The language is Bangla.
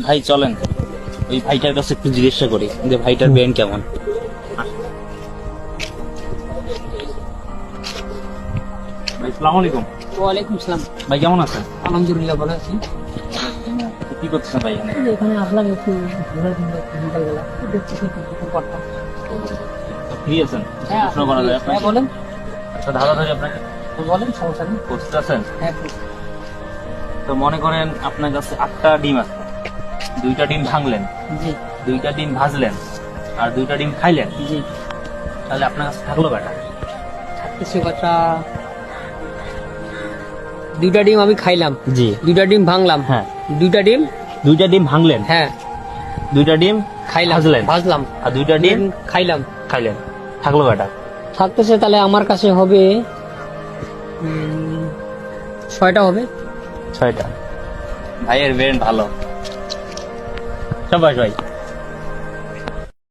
ভাই চলেন ওই ভাইটার কাছে একটু জিজ্ঞাসা করি যে ভাইটার ব্রেন কেমন। ভাই আসসালামু আলাইকুম। ওয়ালাইকুম সালাম। ভাই কেমন আছেন? আলহামদুলিল্লাহ ভালো আছি। কি করতেছেন ভাই এখানে? এখানে আসলাম একটু ঘোরার জন্য, একটু বিকালবেলা একটু দেখতেছি কিছু করতাম। ফ্রি আছেন? প্রশ্ন করা যায় আপনাকে? হ্যাঁ বলেন। আচ্ছা ধারাধারি আপনাকে বলেন, সমস্যা নেই। প্রস্তুত আছেন? হ্যাঁ তো মনে করেন আপনার কাছে 8টা ডিম আছে, 2টা ডিম ভাঙলেন, জি 2টা ডিম ভাজলেন আর 2টা ডিম খাইলেন, জি। তাহলে আপনার কাছে থাকলো কয়টা? কিছু কথা, 2টা ডিম আমি খাইলাম, জি 2টা ডিম ভাঙলাম, হ্যাঁ। 2টা ডিম 2টা ডিম ভাঙলেন, হ্যাঁ 2টা ডিম খাইলাম, ভাজলেন ভাজলাম, আর 2টা ডিম খাইলাম। খাইলেন, থাকলো কয়টা? থাকতেছে তাহলে আমার কাছে হবে 6টা হবে। 6টা। ভাইয়ের ব্রেন ভালো। সবাই ভাই